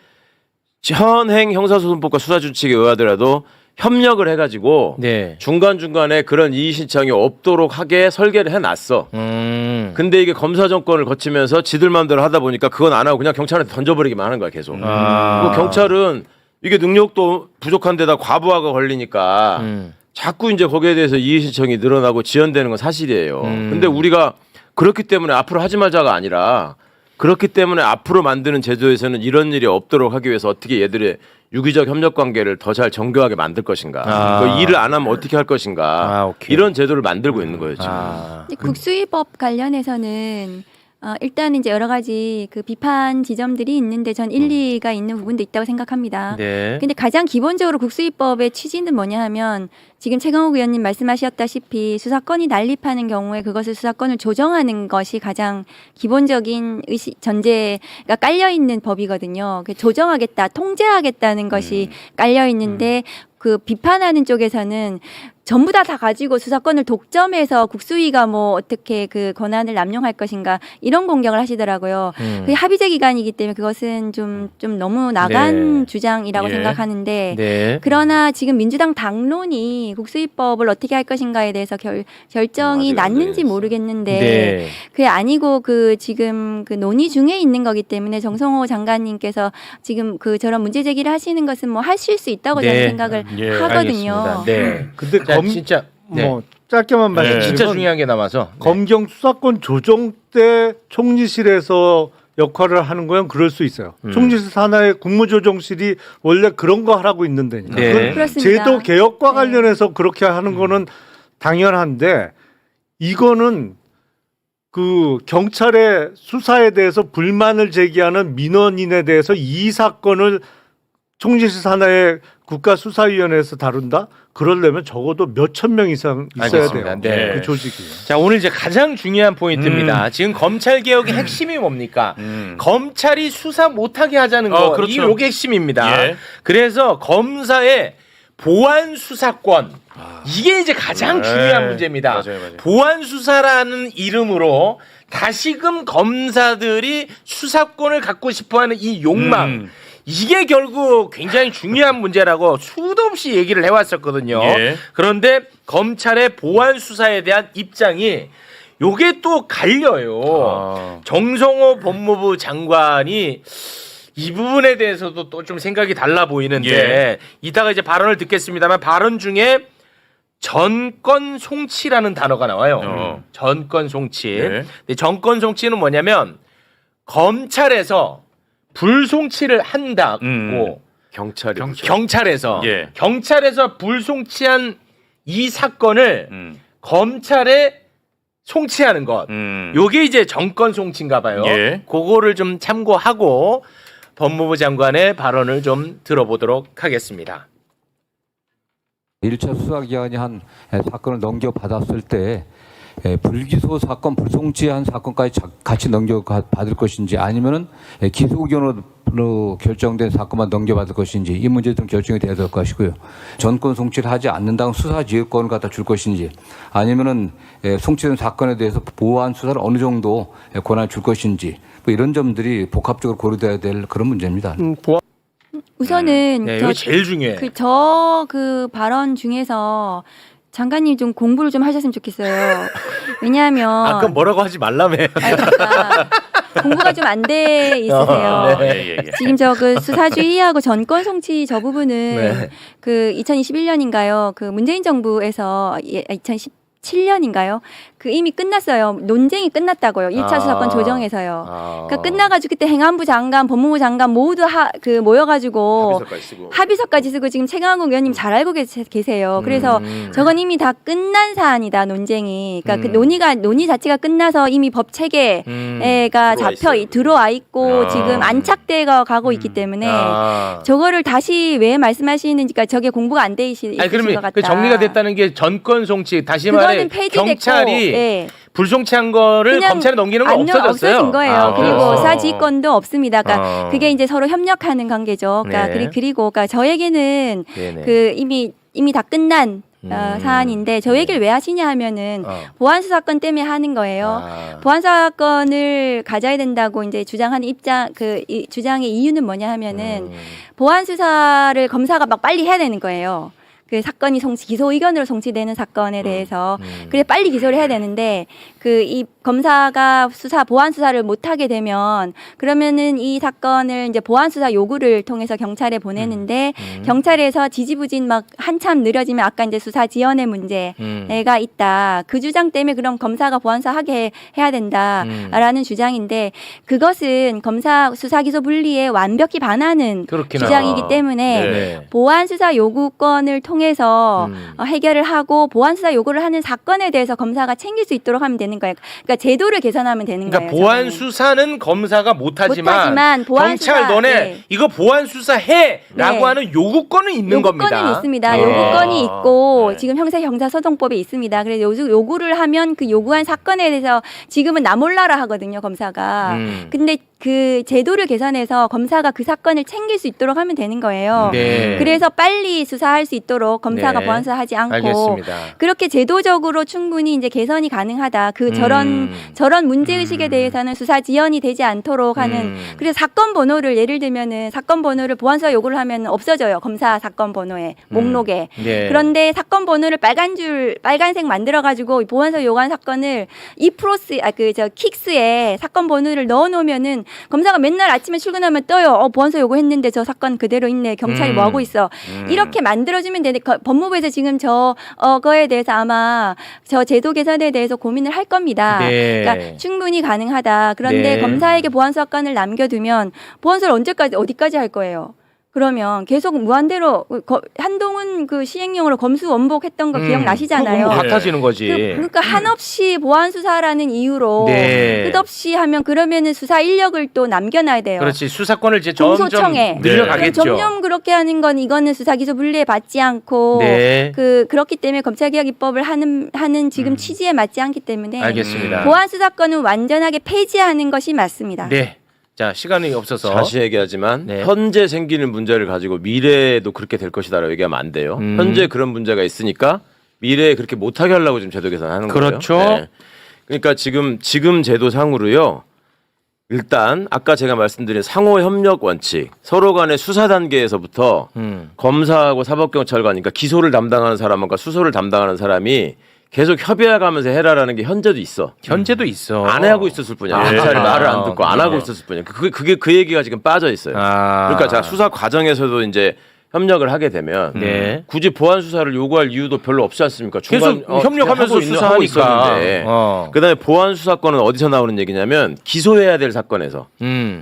현행 형사소송법과 수사준칙에 의하더라도 협력을 해가지고 네. 중간중간에 그런 이의 신청이 없도록 하게 설계를 해놨어. 근데 이게 검사 정권을 거치면서 지들 마음대로 하다 보니까 그건 안 하고 그냥 경찰한테 던져버리기만 하는 거야 계속. 그리고 경찰은 이게 능력도 부족한 데다 과부하가 걸리니까 자꾸 이제 거기에 대해서 이의 신청이 늘어나고 지연되는 건 사실이에요. 근데 우리가 그렇기 때문에 앞으로 하지 말자가 아니라 그렇기 때문에 앞으로 만드는 제도에서는 이런 일이 없도록 하기 위해서 어떻게 얘들의 유기적 협력 관계를 더 잘 정교하게 만들 것인가. 그 일을 안 하면 어떻게 할 것인가. 이런 제도를 만들고 있는 거예요, 지금. 국수위법 관련해서는 일단은 이제 여러 가지 그 비판 지점들이 있는데 전 일리가 있는 부분도 있다고 생각합니다. 네. 근데 가장 기본적으로 국수위법의 취지는 뭐냐 하면 지금 최강욱 의원님 말씀하셨다시피 수사권이 난립하는 경우에 그것을 수사권을 조정하는 것이 가장 기본적인 전제가 깔려 있는 법이거든요. 조정하겠다, 통제하겠다는 것이 깔려 있는데 그 비판하는 쪽에서는 전부 다 가지고 수사권을 독점해서 국수위가 뭐 어떻게 그 권한을 남용할 것인가 이런 공격을 하시더라고요. 그게 합의제 기간이기 때문에 그것은 좀 너무 나간 주장이라고 생각하는데 그러나 지금 민주당 당론이 국수위법을 어떻게 할 것인가에 대해서 결정이 났는지 모르겠는데 그게 아니고 그 지금 그 논의 중에 있는 거기 때문에 정성호 장관님께서 지금 그 저런 문제 제기를 하시는 것은 뭐 하실 수 있다고 저는 생각을 하거든요. 근데 진짜 뭐 짧게만 말씀드리면 진짜 중요한 게 남아서 검경 수사권 조정 때 총리실에서 역할을 하는 거는 그럴 수 있어요. 총리실 산하의 국무조정실이 원래 그런 거 하라고 있는데니까. 그렇습니다. 제도 개혁과 관련해서 그렇게 하는 거는 당연한데 이거는 그 경찰의 수사에 대해서 불만을 제기하는 민원인에 대해서 이 사건을 총리실 산하의 국가수사위원회에서 다룬다? 그러려면 적어도 몇천 명 이상 있어야 알겠습니다. 돼요. 그 조직이. 자, 오늘 이제 가장 중요한 포인트입니다. 지금 검찰 개혁의 핵심이 뭡니까? 검찰이 수사 못하게 하자는 거. 그렇죠. 이게 핵심입니다. 예. 그래서 검사의 보안 수사권. 이게 이제 가장 중요한 문제입니다. 맞아요. 보안 수사라는 이름으로 다시금 검사들이 수사권을 갖고 싶어하는 이 욕망. 이게 결국 굉장히 중요한 문제라고 수도 없이 얘기를 해왔었거든요. 예. 그런데 검찰의 보안 수사에 대한 입장이 요게 또 갈려요. 정성호 법무부 장관이 이 부분에 대해서도 또 좀 생각이 달라 보이는데 이따가 이제 발언을 듣겠습니다만 발언 중에 전권 송치라는 단어가 나와요. 전권 송치. 근데 전권 송치는 뭐냐면 검찰에서 불송치를 한다고 경찰에서 경찰에서 불송치한 이 사건을 검찰에 송치하는 것. 요게 이제 정권 송치인가 봐요. 그거를 좀 참고하고 법무부 장관의 발언을 좀 들어보도록 하겠습니다. 1차 수사기관이 한 사건을 넘겨받았을 때 불기소 사건, 불송치한 사건까지 같이 넘겨받을 것인지 아니면은 기소 의견으로 결정된 사건만 넘겨받을 것인지 이 문제 좀 결정이 돼야 될 것이고요. 전권 송치를 하지 않는다면 수사 지휘권을 갖다 줄 것인지 아니면은 송치된 사건에 대해서 보완 수사를 어느 정도 권한을 줄 것인지 뭐 이런 점들이 복합적으로 고려돼야 될 그런 문제입니다. 우선은 이게 제일 중요해. 그 발언 중에서 장관님 좀 공부를 좀 하셨으면 좋겠어요. 왜냐하면 아까 뭐라고 하지 말라며. 그러니까 공부가 좀 안 돼 있으세요. 지금 저 그 수사주의하고 전권 송치 저 부분은 그 2021년인가요? 그 문재인 정부에서 2017년인가요? 그 이미 끝났어요. 논쟁이 끝났다고요. 1차 수사권 조정에서요. 그러니까 끝나가지고 그때 행안부 장관, 법무부 장관 모두 모여가지고 합의서까지 쓰고 지금 최강욱 의원님 잘 알고 계세요. 그래서 저건 이미 다 끝난 사안이다 논쟁이. 그러니까 그 논의 자체가 끝나서 이미 법 체계가 들어와 있고 지금 안착돼가 가고 있기 때문에 저거를 다시 왜 말씀하시는지, 그러니까 저게 공부가 안 돼 있으신 것 같다. 그 정리가 됐다는 게 전권 송치. 다시 말해 경찰이 불송치한 거를 검찰에 넘기는 건 없어졌어요. 없어진 거예요. 그리고 수사지휘권도 없습니다. 그러니까 그게 이제 서로 협력하는 관계죠. 그러니까 그리고 그러니까 저에게는 그 이미 다 끝난 사안인데 저 얘기를 왜 하시냐 하면은 보안 수사권 때문에 하는 거예요. 보안 수사권을 가져야 된다고 이제 주장하는 주장의 이유는 뭐냐 하면은 보안 수사를 검사가 막 빨리 해야 되는 거예요. 그 사건이 기소 의견으로 송치되는 사건에 대해서 그래 빨리 기소를 해야 되는데 그 이 검사가 보완 수사를 못 하게 되면 그러면은 이 사건을 이제 보완 수사 요구를 통해서 경찰에 보내는데 경찰에서 지지부진 막 한참 느려지면 아까 이제 수사 지연의 문제가 있다. 그 주장 때문에 그럼 검사가 보완 수사하게 해야 된다라는 주장인데 그것은 검사 수사 기소 분리에 완벽히 반하는 그렇긴 주장이기 하다. 때문에 네. 보완 수사 요구권을 통해서 해결을 하고 보완 수사 요구를 하는 사건에 대해서 검사가 챙길 수 있도록 하면 되는 거예요. 그러니까 제도를 개선하면 되는 그러니까 거예요. 보안 저는. 수사는 검사가 못하지만 보안 경찰 수사, 너네 네. 이거 보안 수사해라고 네. 하는 요구권은 있는 겁니다. 요구권은 있습니다. 네. 요구권이 있고 네. 지금 형사소송법에 있습니다. 그래서 요구를 하면 그 요구한 사건에 대해서 지금은 나 몰라라 하거든요, 검사가. 근데 그 제도를 개선해서 검사가 그 사건을 챙길 수 있도록 하면 되는 거예요. 네. 그래서 빨리 수사할 수 있도록 검사가 네. 보완 수사하지 않고 알겠습니다. 그렇게 제도적으로 충분히 이제 개선이 가능하다. 그 저런 문제 의식에 대해서는 수사 지연이 되지 않도록 하는. 그래서 사건 번호를 예를 들면은 사건 번호를 보완 수사 요구를 하면 없어져요. 검사 사건 번호에 목록에. 네. 그런데 사건 번호를 빨간색 만들어 가지고 보완 수사 요구한 사건을 킥스에 사건 번호를 넣어 놓으면은 검사가 맨날 아침에 출근하면 떠요. 보완서 요구했는데 저 사건 그대로 있네. 경찰이 뭐 하고 있어. 이렇게 만들어주면 되는데 법무부에서 지금 저거에 대해서 아마 저 제도 개선에 대해서 고민을 할 겁니다. 네. 그러니까 충분히 가능하다. 그런데 네. 검사에게 보완서 사건을 남겨두면 보완서를 언제까지 어디까지 할 거예요? 그러면 계속 무한대로 한동훈 그 시행령으로 검수원복했던 거 기억나시잖아요. 그거 같아지는 거지. 그러니까 한없이 보완 수사라는 이유로 네. 끝없이 하면 그러면은 수사 인력을 또 남겨놔야 돼요. 그렇지. 수사권을 이제 점점 공소청에 늘려가겠죠. 점점 그렇게 하는 건 이거는 수사기소 분리에 받지 않고 네. 그렇기 때문에 검찰개혁입법을 하는 지금 취지에 맞지 않기 때문에 알겠습니다. 보완 수사권은 완전하게 폐지하는 것이 맞습니다. 네. 자, 시간이 없어서 다시 얘기하지만 네. 현재 생기는 문제를 가지고 미래에도 그렇게 될 것이다라고 얘기하면 안 돼요. 현재 그런 문제가 있으니까 미래에 그렇게 못하게 하려고 지금 제도 개선하는 그렇죠. 거예요. 네. 그러니까 지금 제도상으로요. 일단 아까 제가 말씀드린 상호 협력 원칙, 서로 간의 수사 단계에서부터 검사하고 사법경찰관, 그러니까 기소를 담당하는 사람과 수소를 담당하는 사람이 계속 협의해가면서 해라라는 게 현재도 있어. 현재도 있어. 안 하고 있었을 뿐이야. 경찰이 말을 안 듣고 안 하고 있었을 뿐이야. 그게 그 얘기가 지금 빠져 있어요. 그러니까 자 수사 과정에서도 이제 협력을 하게 되면 네. 굳이 보완 수사를 요구할 이유도 별로 없지 않습니까? 계속 협력하면서 하고 수사하니까. 있었는데 그다음에 보완 수사권은 어디서 나오는 얘기냐면 기소해야 될 사건에서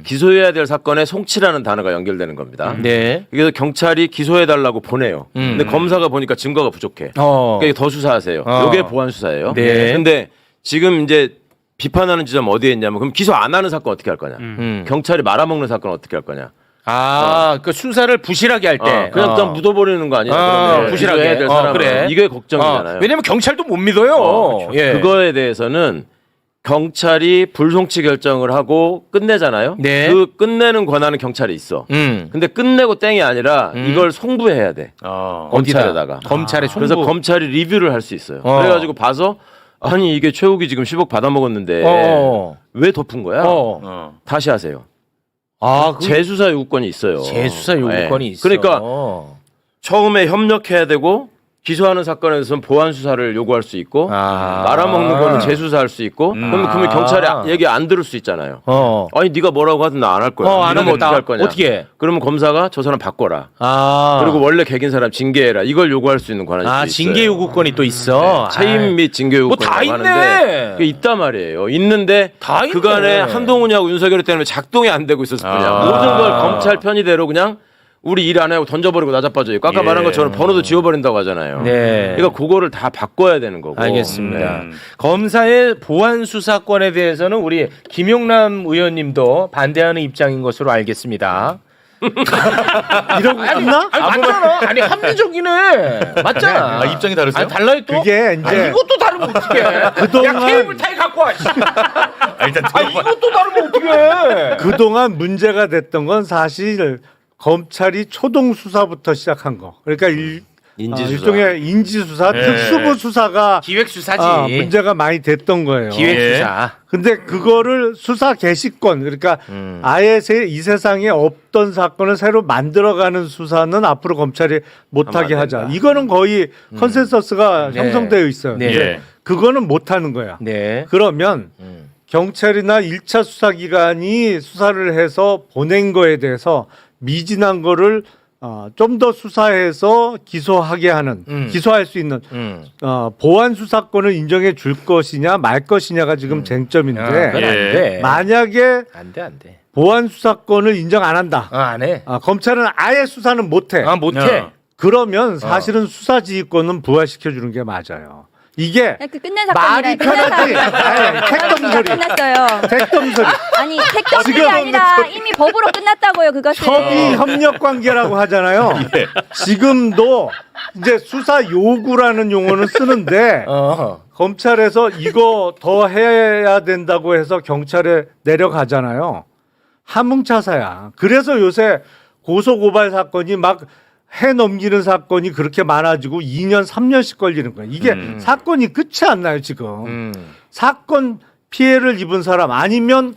기소해야 될 사건에 송치라는 단어가 연결되는 겁니다. 네. 그래서 경찰이 기소해달라고 보내요. 근데 검사가 보니까 증거가 부족해. 그러니까 더 수사하세요. 이게 보완 수사예요. 네. 근데 지금 이제 비판하는 지점 어디에 있냐면 그럼 기소 안 하는 사건 어떻게 할 거냐? 경찰이 말아먹는 사건 어떻게 할 거냐? 그 수사를 부실하게 할 때 그냥 묻어버리는 거 아니야? 그러면 부실하게 기소해야 될 사람은 그래. 이게 걱정이잖아요. 왜냐면 경찰도 못 믿어요. 예. 그거에 대해서는 경찰이 불송치 결정을 하고 끝내잖아요. 네. 그 끝내는 권한은 경찰에 있어. 근데 끝내고 땡이 아니라 이걸 송부해야 돼. 검찰에다가. 검찰에 송부. 그래서 검찰이 리뷰를 할 수 있어요. 그래가지고 봐서 아니 이게 최욱이 지금 10억 받아먹었는데 왜 덮은 거야? 다시 하세요. 재수사 요구권이 있어요. 재수사 요구권이 네. 있어. 그러니까 처음에 협력해야 되고 기소하는 사건에서는 보완 수사를 요구할 수 있고 말아먹는 거는 재수사할 수 있고 그러면 경찰이 얘기 안 들을 수 있잖아요. 아니 네가 뭐라고 하든 나 안 할 거야. 안 이러면 하겠다. 어떻게 할 거냐? 어떻게? 그러면 검사가 저 사람 바꿔라. 그리고 원래 개긴 사람 징계해라. 이걸 요구할 수 있는 권한이 있어요. 징계 요구권이 또 있어. 체임 및 징계 요구권이라고 다 있네. 하는데 그게 있단 말이에요. 있는데 다 있네. 그간에 한동훈이하고 윤석열 때문에 작동이 안 되고 있었을 뿐이야. 모든 걸 검찰 편의대로 그냥 우리 일 안 하고 던져버리고 나자빠져요. 아까 말한 것처럼 번호도 지워버린다고 하잖아요. 네. 그러니까 그거를 다 바꿔야 되는 거고. 알겠습니다. 검사의 보완 수사권에 대해서는 우리 김용남 의원님도 반대하는 입장인 것으로 알겠습니다. 이러고 끝나? 맞잖아. 아니 합리적이네. 맞잖아. 입장이 다르세요? 아니, 달라요 또? 그게 이제 이것도 다르면 어떡해. 그동안- 야 케이블 타이 갖고 와. 일단 이것도 다르면 어떡해. 그동안 문제가 됐던 건 사실 검찰이 초동 수사부터 시작한 거. 그러니까 인지수사. 일종의 인지수사, 네. 특수부 수사가 기획수사지. 문제가 많이 됐던 거예요. 기획수사. 근데 그거를 수사 개시권, 그러니까 아예 이 세상에 없던 사건을 새로 만들어가는 수사는 앞으로 검찰이 못하게 하면 안 하자. 된다. 이거는 거의 컨센서스가 네. 형성되어 있어요. 네. 근데 그거는 못하는 거야. 네. 그러면 경찰이나 1차 수사기관이 수사를 해서 보낸 거에 대해서 미진한 거를 좀 더 수사해서 기소하게 하는, 기소할 수 있는 보안 수사권을 인정해 줄 것이냐 말 것이냐가 지금 쟁점인데 그건 안 돼. 만약에 안 돼. 보안 수사권을 인정 안 한다. 안 해. 검찰은 아예 수사는 못해. 못해. 그러면 사실은 수사지휘권은 부활시켜 주는 게 맞아요. 이게 그 끝난 말이 사건이라 편하지. 아니, 택덤소리. 끝났어요. 택덤소리. 아니 택덤이 지금 아니라 이미 법으로 끝났다고요. 그것은. 협의 협력 관계라고 하잖아요. 지금도 이제 수사 요구라는 용어는 쓰는데 검찰에서 이거 더 해야 된다고 해서 경찰에 내려가잖아요. 함흥차사야. 그래서 요새 고소고발 사건이 막 해 넘기는 사건이 그렇게 많아지고 2년, 3년씩 걸리는 거예요. 이게 사건이 끝이 안 나요, 지금. 사건 피해를 입은 사람 아니면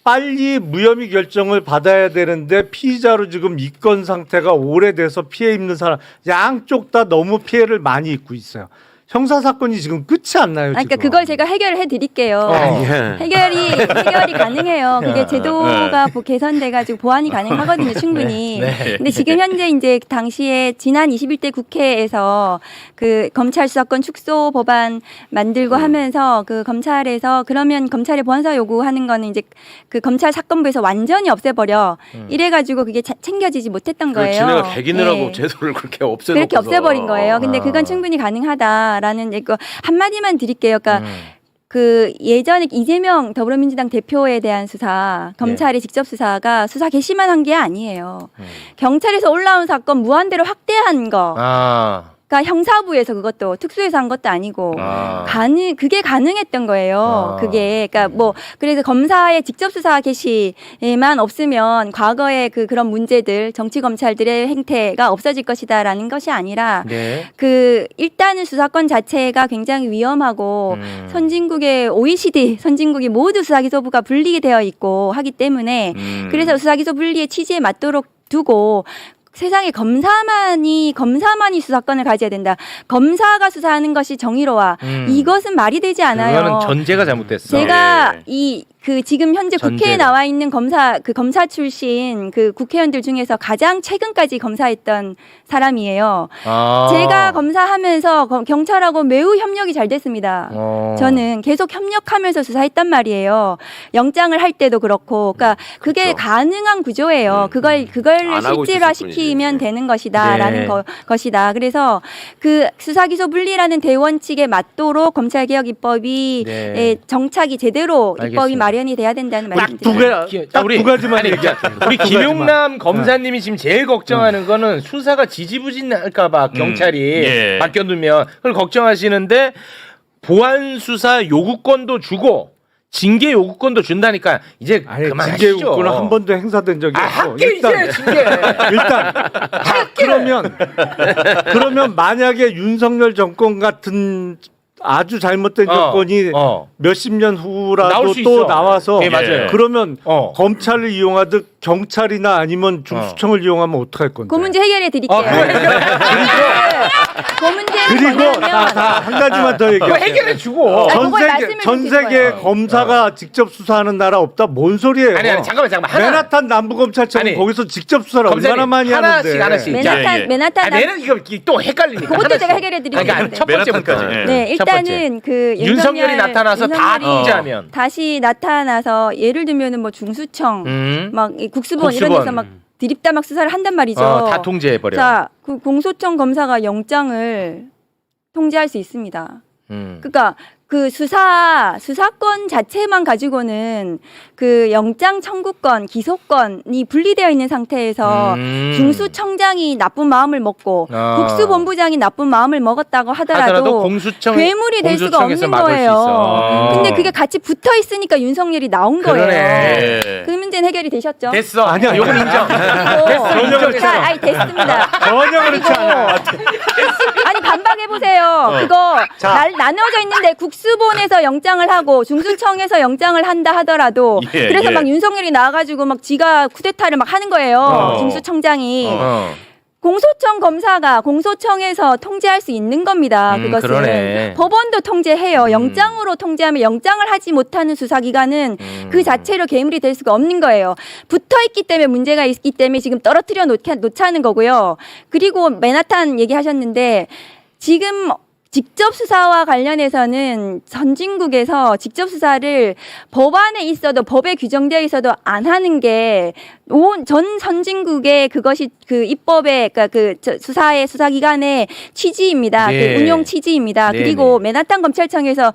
빨리 무혐의 결정을 받아야 되는데 피의자로 지금 입건 상태가 오래돼서 피해 입는 사람 양쪽 다 너무 피해를 많이 입고 있어요. 형사 사건이 지금 끝이 안 나요. 그러니까 지금. 그걸 제가 해결을 해드릴게요. 해결이 가능해요. 그게 제도가 개선돼가지고 보완이 가능하거든요, 충분히. 근데 지금 현재 이제 당시에 지난 21대 국회에서 그 검찰 수사권 축소 법안 만들고 하면서 그 검찰에서 그러면 검찰의 보안사 요구하는 거는 이제 그 검찰 사건부에서 완전히 없애버려. 이래가지고 그게 챙겨지지 못했던 거예요. 지네가 배기느라고 네. 제도를 그렇게 없애놓고 그렇게 없애버린 거예요. 근데 그건 충분히 가능하다라는 이거 한마디만 드릴게요. 그러니까 그 예전에 이재명 더불어민주당 대표에 대한 수사, 검찰의 직접 수사가 수사 개시만 한 게 아니에요. 경찰에서 올라온 사건 무한대로 확대한 거. 그러니까 형사부에서 그것도 특수해서 한 것도 아니고 그게 가능했던 거예요. 그게 그러니까 뭐 그래서 검사의 직접 수사 개시만 없으면 과거의 그런 문제들 정치 검찰들의 행태가 없어질 것이다라는 것이 아니라 그 일단은 수사권 자체가 굉장히 위험하고 선진국의 OECD 선진국이 모두 수사기소부가 분리게 되어 있고 하기 때문에 그래서 수사기소 분리의 취지에 맞도록 두고 세상에 검사만이 수사권을 가져야 된다. 검사가 수사하는 것이 정의로워. 이것은 말이 되지 않아요. 그거는 전제가 잘못됐어. 제가 지금 현재 국회에 나와 있는 검사 출신 그 국회의원들 중에서 가장 최근까지 검사했던 사람이에요. 제가 검사하면서 경찰하고 매우 협력이 잘 됐습니다. 저는 계속 협력하면서 수사했단 말이에요. 영장을 할 때도 그렇고, 그러니까 그게 가능한 구조예요. 그걸 실질화시키면 되는 것이다라는 것이다. 그래서 그 수사기소 분리라는 대원칙에 맞도록 검찰개혁 입법이 정착이 제대로 입법이 마련이 돼야 된다는 말씀드립니다. 딱 두 가지만 얘기할게요. 우리 김용남 검사님이 지금 제일 걱정하는 거는 수사가 지지부진할까봐 경찰이 맡겨두면 그걸 걱정하시는데 보안 수사 요구권도 주고 징계 요구권도 준다니까 이제 그만하시죠. 징계 요구는 한 번도 행사된 적이 없고 할게 이제 징계. 그러면 만약에 윤석열 정권 같은 아주 잘못된 정권이 몇십 년 후라도 또 나와서 맞아요. 그러면 검찰을 이용하듯 경찰이나 아니면 중수청을 이용하면 어떡할 건데? 그 문제 해결해 드릴게요. 그 문제는 그리고 한 가지만 더 얘기해. 해결해 주고. 전 세계 검사가 직접 수사하는 나라 없다. 뭔 소리예요? 아니 잠깐만. 맨하탄 남부검찰청 거기서 직접 수사를 얼마나 많이 하는데. 하나씩. 맨하탄 내는 이거 또 헷갈리니까. 그것도 제가 해결해 드릴게요. 그러니까 첫 번째부터. 네, 일단은 그 윤석열이 나타나서 다 통제하면 다시 나타나서 예를 들면은 뭐 중수청 막 국수본 이런 데서 막 드립다 막 수사를 한단 말이죠. 다 통제해버려. 자, 그 공소청 검사가 영장을 통제할 수 있습니다. 그러니까 그 수사권 자체만 가지고는 그 영장 청구권, 기소권이 분리되어 있는 상태에서 중수청장이 나쁜 마음을 먹고 국수본부장이 나쁜 마음을 먹었다고 하더라도 괴물이 될 수가 없는 거예요. 근데 그게 같이 붙어 있으니까 윤석열이 나온 거예요. 그 문제는 해결이 되셨죠? 됐어. 아니야, 요건 인정. 전혀 그렇지 않아. 아니 됐습니다. 전혀 그렇지 않아. 아니 반박해 보세요. 그거 나눠져 있는데 국수본에서 영장을 하고 중수청에서 영장을 한다 하더라도 그래서 막 윤석열이 나와가지고 막 지가 쿠데타를 막 하는 거예요. 중수청장이. 공소청 검사가 공소청에서 통제할 수 있는 겁니다. 그것은 그러네. 법원도 통제해요. 영장으로 통제하면 영장을 하지 못하는 수사기관은 그 자체로 괴물이 될 수가 없는 거예요. 붙어있기 때문에 문제가 있기 때문에 지금 떨어뜨려 놓자는 거고요. 그리고 맨하탄 얘기하셨는데 지금 직접 수사와 관련해서는 선진국에서 직접 수사를 법안에 있어도 법에 규정되어 있어도 안 하는 게 전 선진국의 그것이 그 입법의 그러니까 그 수사의 수사기관의 취지입니다. 그 운용 취지입니다. 그리고 맨하탄 검찰청에서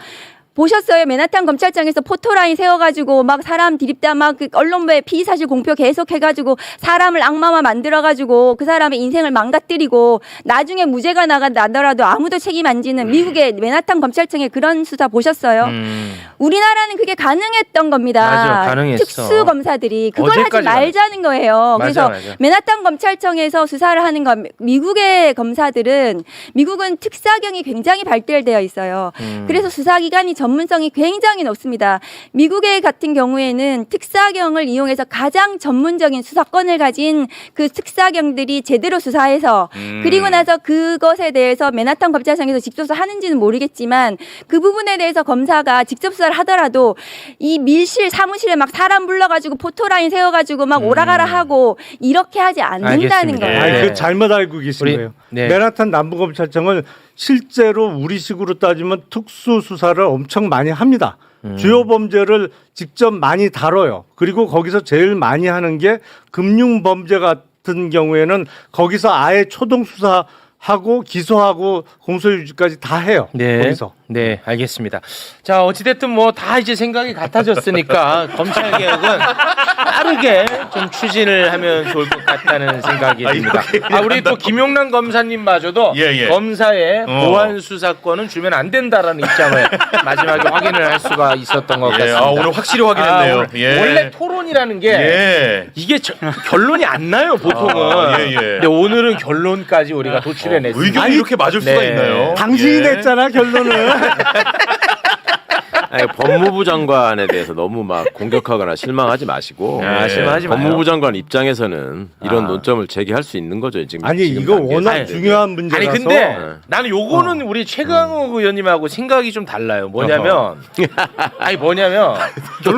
보셨어요? 맨하탄 검찰청에서 포토라인 세워가지고 막 사람 디립다 막 그 언론부에 피의사실 공표 계속 해가지고 사람을 악마화 만들어가지고 그 사람의 인생을 망가뜨리고 나중에 무죄가 나더라도 아무도 책임 안 지는 미국의 맨하탄 검찰청의 그런 수사 보셨어요? 우리나라는 그게 가능했던 겁니다. 맞아, 가능했어. 특수 검사들이 그걸 하지 말자는 거예요. 그래서 맨하탄 검찰청에서 수사를 하는 건 미국의 검사들은 미국은 특사경이 굉장히 발달되어 있어요. 그래서 수사기관이 전문성이 굉장히 높습니다. 미국의 같은 경우에는 특사경을 이용해서 가장 전문적인 수사권을 가진 그 특사경들이 제대로 수사해서 그리고 나서 그것에 대해서 맨하탄 검찰청에서 직접 수사하는지는 모르겠지만 그 부분에 대해서 검사가 직접 수사를 하더라도 이 밀실 사무실에 막 사람 불러가지고 포토라인 세워가지고 막 오라가라 하고 이렇게 하지 않는다는 거예요. 아니, 그 잘못 알고 계신 거예요. 맨하탄 남부검찰청은 실제로 우리식으로 따지면 특수수사를 엄청 많이 합니다. 주요 범죄를 직접 많이 다뤄요. 그리고 거기서 제일 많이 하는 게 금융범죄 같은 경우에는 거기서 아예 초동수사하고 기소하고 공소유지까지 다 해요. 거기서. 네, 알겠습니다. 자, 어찌됐든 뭐 다 이제 생각이 같아졌으니까 검찰개혁은 빠르게 좀 추진을 하면 좋을 것 같다는 생각이 듭니다. 우리 또 김용남 검사님마저도 검사의 보안 수사권은 주면 안 된다라는 입장을 마지막에 확인을 할 수가 있었던 것 같습니다. 오늘 확실히 확인했네요. 원래 토론이라는 게 이게 결론이 안 나요, 보통은. 근데 오늘은 결론까지 우리가 도출해냈습니다. 의견이 이렇게 맞을 수가 있나요? 당신이 냈잖아, 결론은. 아니, 법무부 장관에 대해서 너무 막 공격하거나 실망하지 마시고 실망하지 마요. 법무부 장관 입장에서는 이런 논점을 제기할 수 있는 거죠. 지금 이거 워낙 중요한 문제라서. 아니 근데 나는 요거는 우리 최강욱 의원님하고 생각이 좀 달라요. 뭐냐면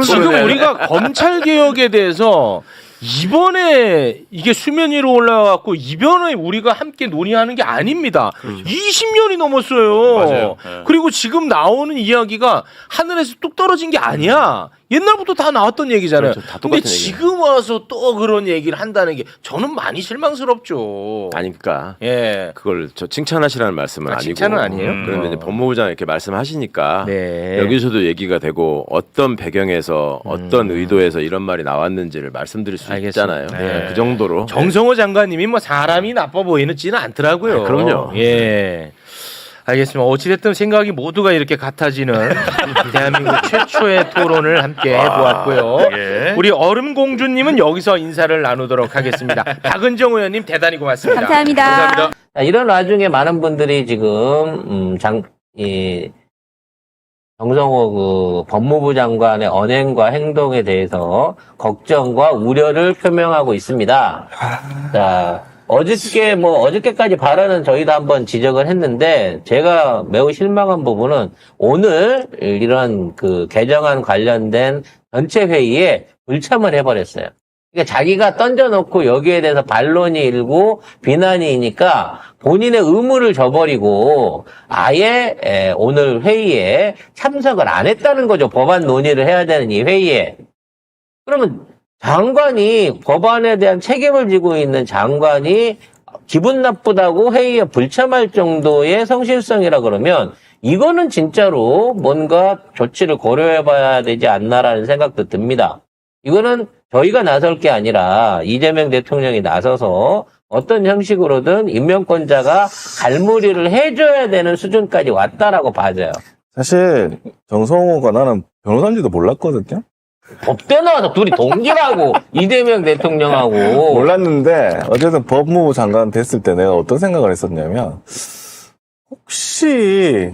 지금 우리가 검찰 개혁에 대해서 이번에 이게 수면 위로 올라와갖고 이번에 우리가 함께 논의하는 게 아닙니다. 20년이 넘었어요. 맞아요. 그리고 지금 나오는 이야기가 하늘에서 뚝 떨어진 게 아니야. 옛날부터 다 나왔던 얘기잖아요. 그렇죠. 다 근데 똑같은 지금 와서 또 그런 얘기를 한다는 게 저는 많이 실망스럽죠. 아니 그러니까 예. 그걸 저 칭찬하시라는 말씀은 아니고 칭찬은 아니에요? 그런데 이제 법무부장 이렇게 말씀하시니까 네. 여기서도 얘기가 되고 어떤 배경에서 어떤 의도에서 이런 말이 나왔는지를 말씀드릴 수 있잖아요. 네. 그 정도로 정성호 장관님이 뭐 사람이 나빠 보이지는 않더라고요. 그럼요. 예. 알겠습니다. 어찌됐든 생각이 모두가 이렇게 같아지는 대한민국 최초의 토론을 함께 해보았고요. 우리 얼음공주님은 여기서 인사를 나누도록 하겠습니다. 박은정 의원님 대단히 고맙습니다. 감사합니다. 이런 와중에 많은 분들이 지금 정성호 그 법무부 장관의 언행과 행동에 대해서 걱정과 우려를 표명하고 있습니다. 자, 어저께까지 발언은 저희도 한번 지적을 했는데, 제가 매우 실망한 부분은 오늘 이런 그 개정안 관련된 전체 회의에 불참을 해버렸어요. 그러니까 자기가 던져놓고 여기에 대해서 반론이 일고 비난이니까 본인의 의무를 저버리고 아예 오늘 회의에 참석을 안 했다는 거죠. 법안 논의를 해야 되는 이 회의에. 그러면 장관이 법안에 대한 책임을 지고 있는 장관이 기분 나쁘다고 회의에 불참할 정도의 성실성이라 그러면 이거는 진짜로 뭔가 조치를 고려해봐야 되지 않나라는 생각도 듭니다. 이거는 저희가 나설 게 아니라 이재명 대통령이 나서서 어떤 형식으로든 임명권자가 갈무리를 해줘야 되는 수준까지 왔다라고 봐져요. 사실 정성호가 나는 변호사인지도 몰랐거든요. 법대 나와서 둘이 동기라고 이재명 대통령하고. 몰랐는데 어쨌든 법무부 장관 됐을 때 내가 어떤 생각을 했었냐면 혹시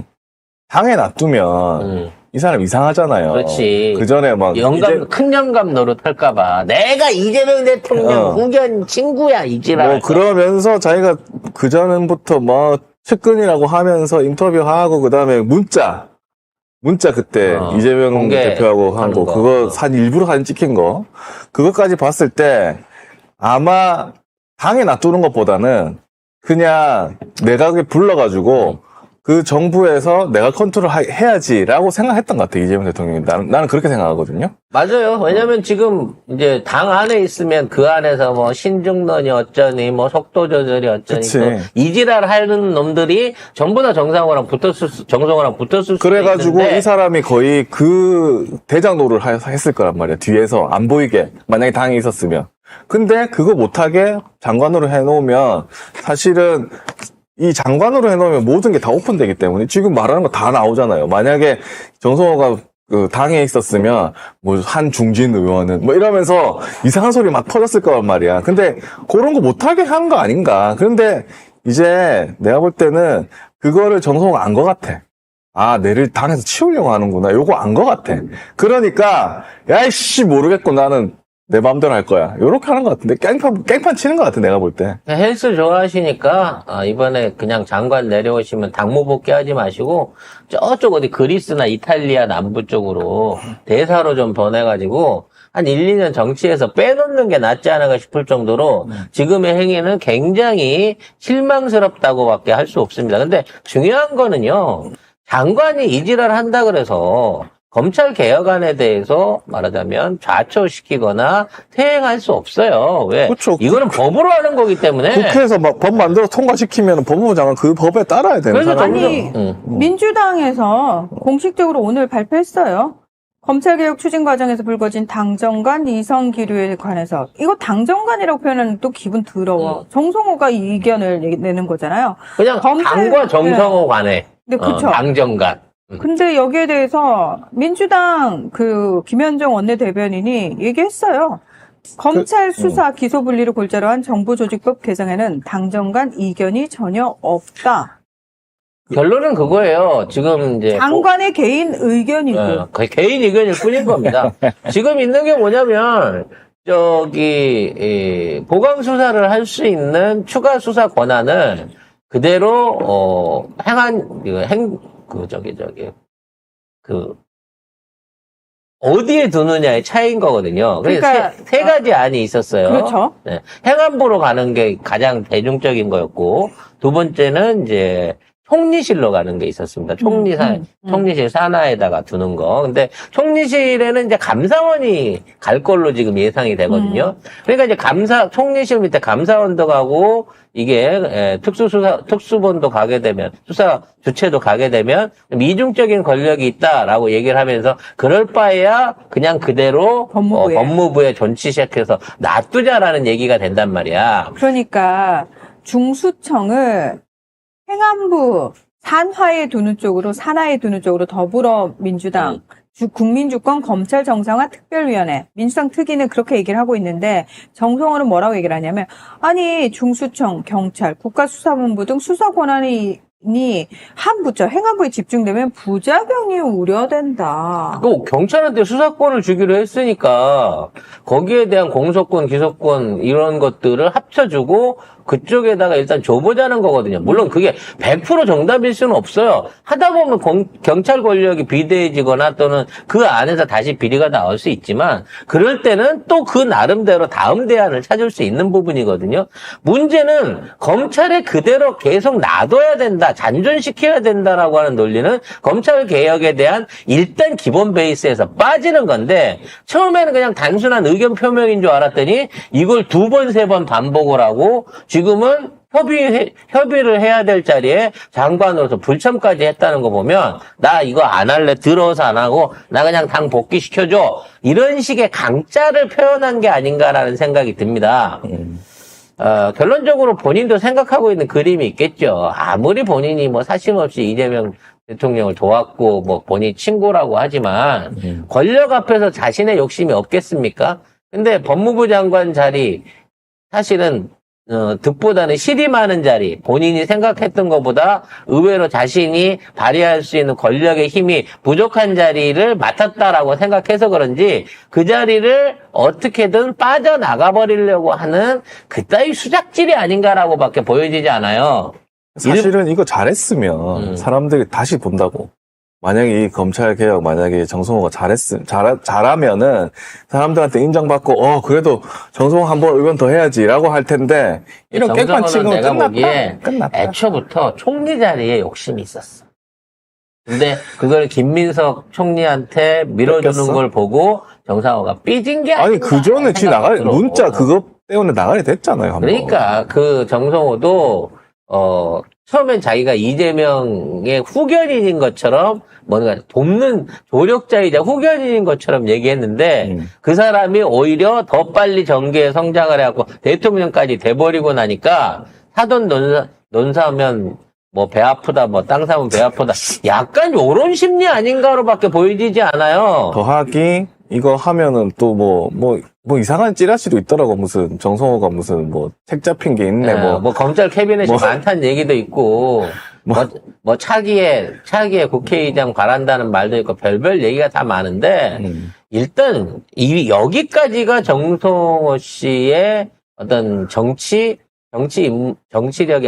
당에 놔두면 이 사람 이상하잖아요. 그렇지. 그 전에 막 큰 영감 노릇할까봐 내가 이재명 대통령 후견 친구야 이지랄. 뭐 그러면서 자기가 그 전부터 뭐 측근이라고 하면서 인터뷰하고 그다음에 문자 그때 이재명 대표하고 한 거 그거 일부러 사진 찍힌 거 그것까지 봤을 때 아마 당에 놔두는 것보다는 그냥 내각에 불러가지고 그 정부에서 내가 컨트롤 해야지라고 생각했던 것 같아 이재명 대통령이. 나는 그렇게 생각하거든요. 맞아요. 왜냐면 지금 이제 당 안에 있으면 그 안에서 뭐 신중론이 어쩌니 뭐 속도 조절이 어쩌니 이지랄 하는 놈들이 전부 다 정성호랑 붙었을 수도 그래가지고 있는데 이 사람이 거의 그 대장 노를 했을 거란 말이야. 뒤에서 안 보이게 만약에 당에 있었으면. 근데 그거 못하게 장관으로 해놓으면 사실은 이 장관으로 해놓으면 모든 게 다 오픈되기 때문에 지금 말하는 거 다 나오잖아요. 만약에 정성호가 그 당에 있었으면 뭐 한 중진 의원은 뭐 이러면서 이상한 소리 막 터졌을 거란 말이야. 근데 그런 거 못하게 하는 거 아닌가. 그런데 이제 내가 볼 때는 그거를 정성호가 안 거 같아. 아, 내를 당에서 치우려고 하는구나. 요거 안 거 같아. 그러니까 야이씨 모르겠고 나는 내 마음대로 할 거야. 요렇게 하는 것 같은데 깽판 치는 것 같아 내가 볼 때. 헬스 좋아하시니까 이번에 그냥 장관 내려오시면 당무 복귀하지 마시고 저쪽 어디 그리스나 이탈리아 남부 쪽으로 대사로 좀 보내가지고 한 1, 2년 정치에서 빼놓는 게 낫지 않을까 싶을 정도로 지금의 행위는 굉장히 실망스럽다고밖에 할 수 없습니다. 근데 중요한 거는요. 장관이 이지랄 한다 그래서 검찰 개혁안에 대해서 말하자면 좌초시키거나 퇴행할 수 없어요. 왜? 그렇죠. 이거는 법으로 하는 거기 때문에. 국회에서 막 법 만들어 통과시키면 법무부 장관 그 법에 따라야 되는 그래서 사람이죠. 민주당에서 공식적으로 오늘 발표했어요. 검찰개혁 추진 과정에서 불거진 당정간 이성 기류에 관해서 이거 당정간이라고 표현하는 또 기분 더러워. 정성호가 이 의견을 내는 거잖아요. 그냥 당과 정성호 간에. 네, 그렇죠. 당정간. 근데 여기에 대해서 민주당 그 김현정 원내대변인이 얘기했어요. 검찰 수사 기소 분리를 골자로 한 정부조직법 개정에는 당정간 이견이 전혀 없다. 결론은 그거예요. 지금 이제 장관의 개인 의견이고. 개인 의견일 뿐인 겁니다. 지금 있는 게 뭐냐면 보강 수사를 할 수 있는 추가 수사 권한은 그대로 어디에 두느냐의 차이인 거거든요. 그러니까 세 가지 안이 있었어요. 그렇죠. 네. 행안부로 가는 게 가장 대중적인 거였고, 두 번째는 이제 총리실로 가는 게 있었습니다. 총리실 산하에다가 두는 거. 근데 총리실에는 이제 감사원이 갈 걸로 지금 예상이 되거든요. 그러니까 이제 총리실 밑에 감사원도 가고, 이게 특수본도 가게 되면, 수사 주체도 가게 되면 이중적인 권력이 있다라고 얘기를 하면서 그럴 바에야 그냥 그대로 법무부에 존치시켜서 놔두자라는 얘기가 된단 말이야. 그러니까 중수청을 행안부 산하에 두는 쪽으로 더불어민주당 국민주권 검찰 정상화 특별위원회 민주당 특위는 그렇게 얘기를 하고 있는데 정성호는 뭐라고 얘기를 하냐면 아니 중수청, 경찰, 국가수사본부 등 수사 권한이 한 부처 행안부에 집중되면 부작용이 우려된다. 또 경찰한테 수사권을 주기로 했으니까 거기에 대한 공소권, 기소권 이런 것들을 합쳐주고 그쪽에다가 일단 줘보자는 거거든요. 물론 그게 100% 정답일 수는 없어요. 하다 보면 경찰 권력이 비대해지거나 또는 그 안에서 다시 비리가 나올 수 있지만 그럴 때는 또 그 나름대로 다음 대안을 찾을 수 있는 부분이거든요. 문제는 검찰에 그대로 계속 놔둬야 된다, 잔존시켜야 된다라고 하는 논리는 검찰 개혁에 대한 일단 기본 베이스에서 빠지는 건데 처음에는 그냥 단순한 의견 표명인 줄 알았더니 이걸 2번, 3번 반복을 하고 지금은 협의를 해야 될 자리에 장관으로서 불참까지 했다는 거 보면 나 이거 안 할래 들어서 안 하고 나 그냥 당 복귀시켜줘 이런 식의 강짜를 표현한 게 아닌가라는 생각이 듭니다. 결론적으로 본인도 생각하고 있는 그림이 있겠죠. 아무리 본인이 뭐 사심없이 이재명 대통령을 도왔고 뭐 본인 친구라고 하지만 권력 앞에서 자신의 욕심이 없겠습니까? 근데 법무부 장관 자리 사실은 득보다는 실이 많은 자리, 본인이 생각했던 것보다 의외로 자신이 발휘할 수 있는 권력의 힘이 부족한 자리를 맡았다라고 생각해서 그런지 그 자리를 어떻게든 빠져나가 버리려고 하는 그따위 수작질이 아닌가라고밖에 보여지지 않아요. 사실은 이거 잘했으면 사람들이 다시 본다고. 만약에 이 검찰 개혁 만약에 정성호가 잘하면은 사람들한테 인정받고 그래도 정성호 한 번 더 해야지라고 할 텐데 이런 깽판 치는 건 내가 보기에 애초부터 총리 자리에 욕심이 있었어. 근데 그걸 김민석 총리한테 밀어주는 뺏겼어? 걸 보고 정상호가 삐진 게 아니라 아니 그 전에 지 나갈 문자 그거 때문에 나가야 됐잖아요. 한번. 그러니까 그 정성호도 처음엔 자기가 이재명의 후견인인 것처럼 뭔가 돕는 조력자이자 후견인인 것처럼 얘기했는데 그 사람이 오히려 더 빨리 정계에 성장을 해갖고 대통령까지 돼버리고 나니까 사돈 논사하면 뭐 배 아프다 뭐 땅 사면 배 아프다 약간 요런 심리 아닌가로밖에 보여지지 않아요. 더하기 이거 하면은 또 뭐 이상한 찌라시도 있더라고. 무슨 정성호가 무슨 뭐 책 잡힌 게 있네. 뭐 검찰 캐비넷이 많다는 얘기도 있고 뭐 차기에 국회의장 바란다는 말도 있고 별별 얘기가 다 많은데 일단 여기까지가 정성호 씨의 어떤 정치력의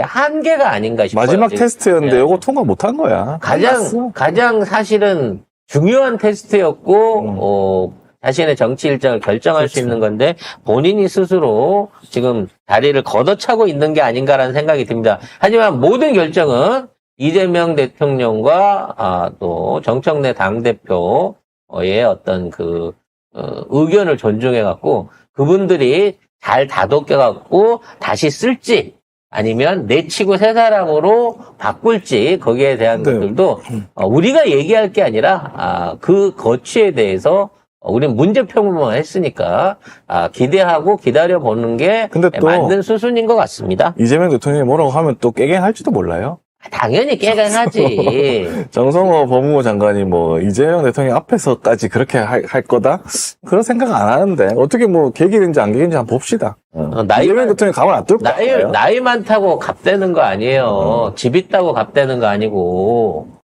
한계가 아닌가 싶어요. 마지막 테스트였는데 이거 통과 못한 거야. 가장 사실은 중요한 테스트였고 자신의 정치 일정을 결정할 수 있는 건데 본인이 스스로 지금 다리를 걷어차고 있는 게 아닌가라는 생각이 듭니다. 하지만 모든 결정은 이재명 대통령과 또 정청래 당대표의 어떤 그 의견을 존중해 갖고 그분들이 잘 다독여 갖고 다시 쓸지 아니면 내치고 새 사람으로 바꿀지 거기에 대한 것들도 우리가 얘기할 게 아니라 그 거취에 대해서 우리는 문제평만 했으니까 기대하고 기다려보는 게 맞는 수순인 것 같습니다. 이재명 대통령이 뭐라고 하면 또 깨갱할지도 몰라요. 당연히 깨갱하지. 정성호 법무부 장관이 뭐 이재명 대통령 앞에서까지 그렇게 할 거다? 그런 생각 안 하는데 어떻게 뭐 계기인지 안 계기인지 한번 봅시다. 이재명 대통령 가만 안 둘 거예요. 나이 많다고 갑대는 거 아니에요. 집 있다고 갑대는 거 아니고.